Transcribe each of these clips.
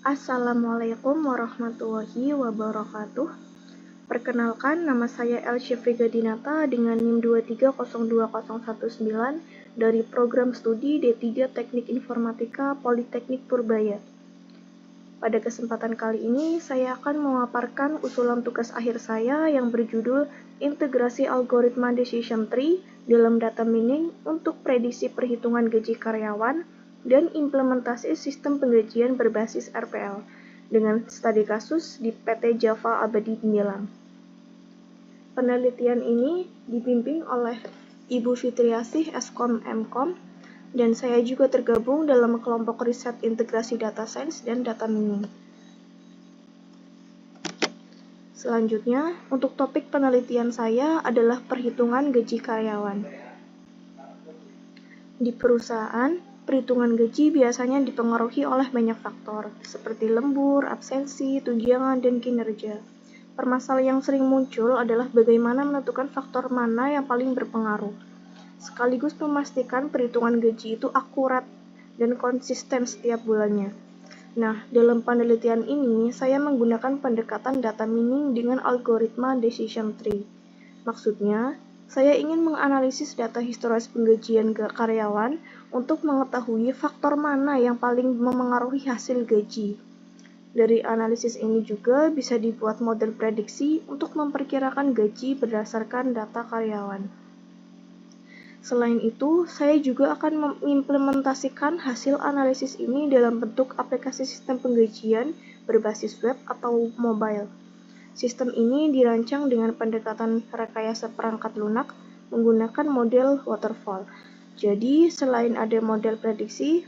Assalamualaikum warahmatullahi wabarakatuh. Perkenalkan, nama saya Elsyafriga Dinata dengan NIM 2302019 dari Program Studi D3 Teknik Informatika Politeknik Purbaya. Pada kesempatan kali ini, saya akan memaparkan usulan tugas akhir saya yang berjudul Integrasi Algoritma Decision Tree dalam Data Mining untuk Prediksi Perhitungan Gaji Karyawan dan Implementasi Sistem Penggajian Berbasis RPL dengan studi kasus di PT Java Abadi Gemilang. Penelitian ini dibimbing oleh Ibu Fitriasih Eskom Mkom, dan saya juga tergabung dalam kelompok riset integrasi data science dan data mining. Selanjutnya, untuk topik penelitian saya adalah perhitungan gaji karyawan. Di perusahaan, perhitungan gaji biasanya dipengaruhi oleh banyak faktor, seperti lembur, absensi, tunjangan, dan kinerja. Permasalahan yang sering muncul adalah bagaimana menentukan faktor mana yang paling berpengaruh, sekaligus memastikan perhitungan gaji itu akurat dan konsisten setiap bulannya. Nah, dalam penelitian ini, saya menggunakan pendekatan data mining dengan algoritma decision tree. Maksudnya, saya ingin menganalisis data historis penggajian karyawan untuk mengetahui faktor mana yang paling memengaruhi hasil gaji. Dari analisis ini juga bisa dibuat model prediksi untuk memperkirakan gaji berdasarkan data karyawan. Selain itu, saya juga akan mengimplementasikan hasil analisis ini dalam bentuk aplikasi sistem penggajian berbasis web atau mobile. Sistem ini dirancang dengan pendekatan rekayasa perangkat lunak menggunakan model waterfall. Jadi, selain ada model prediksi,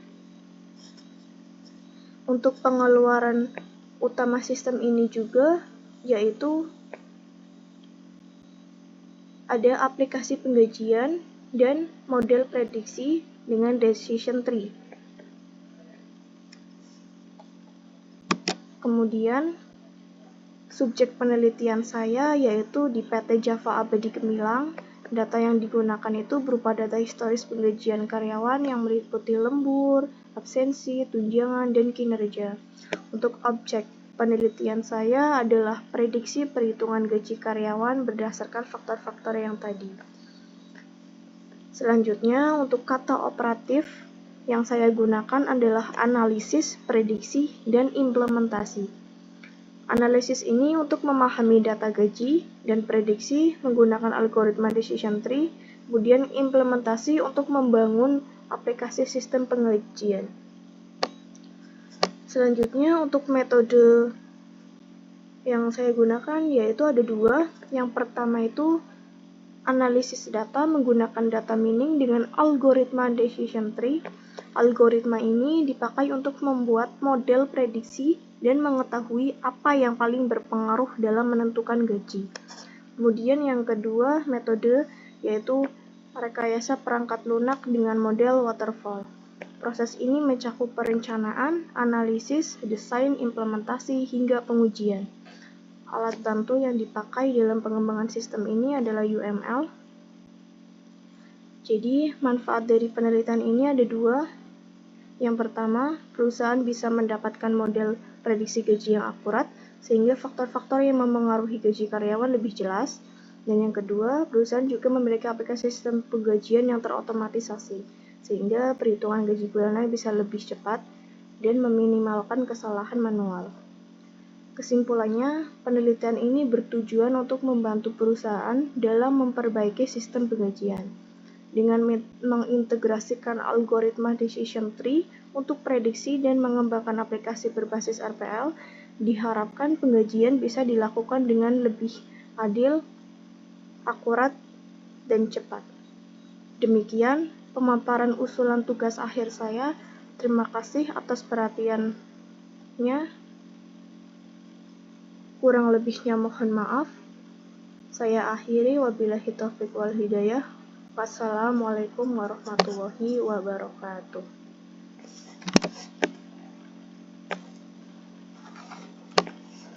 untuk pengeluaran utama sistem ini juga yaitu ada aplikasi penggajian dan model prediksi dengan decision tree. Kemudian, subjek penelitian saya yaitu di PT Java Abadi Gemilang. Data yang digunakan itu berupa data historis penggajian karyawan yang meliputi lembur, absensi, tunjangan, dan kinerja. Untuk objek penelitian saya adalah prediksi perhitungan gaji karyawan berdasarkan faktor-faktor yang tadi. Selanjutnya, untuk kata operatif yang saya gunakan adalah analisis, prediksi, dan implementasi. Analisis ini untuk memahami data gaji dan prediksi menggunakan algoritma decision tree, kemudian implementasi untuk membangun aplikasi sistem penggajian. Selanjutnya, untuk metode yang saya gunakan yaitu ada dua. Yang pertama itu analisis data menggunakan data mining dengan algoritma decision tree. Algoritma ini dipakai untuk membuat model prediksi dan mengetahui apa yang paling berpengaruh dalam menentukan gaji. Kemudian yang kedua metode yaitu rekayasa perangkat lunak dengan model waterfall. Proses ini mencakup perencanaan, analisis, desain, implementasi, hingga pengujian. Alat bantu yang dipakai dalam pengembangan sistem ini adalah UML. Jadi, manfaat dari penelitian ini ada dua. Yang pertama, perusahaan bisa mendapatkan model prediksi gaji yang akurat, sehingga faktor-faktor yang memengaruhi gaji karyawan lebih jelas. Dan yang kedua, perusahaan juga memiliki aplikasi sistem penggajian yang terotomatisasi, sehingga perhitungan gaji bulanan bisa lebih cepat dan meminimalkan kesalahan manual. Kesimpulannya, penelitian ini bertujuan untuk membantu perusahaan dalam memperbaiki sistem penggajian. Dengan mengintegrasikan algoritma decision tree untuk prediksi dan mengembangkan aplikasi berbasis RPL, diharapkan penggajian bisa dilakukan dengan lebih adil, akurat, dan cepat. Demikian pemaparan usulan tugas akhir saya. Terima kasih atas perhatiannya. Kurang lebihnya mohon maaf. Saya akhiri, wabillahi taufiq wal hidayah. Wassalamualaikum warahmatullahi wabarakatuh.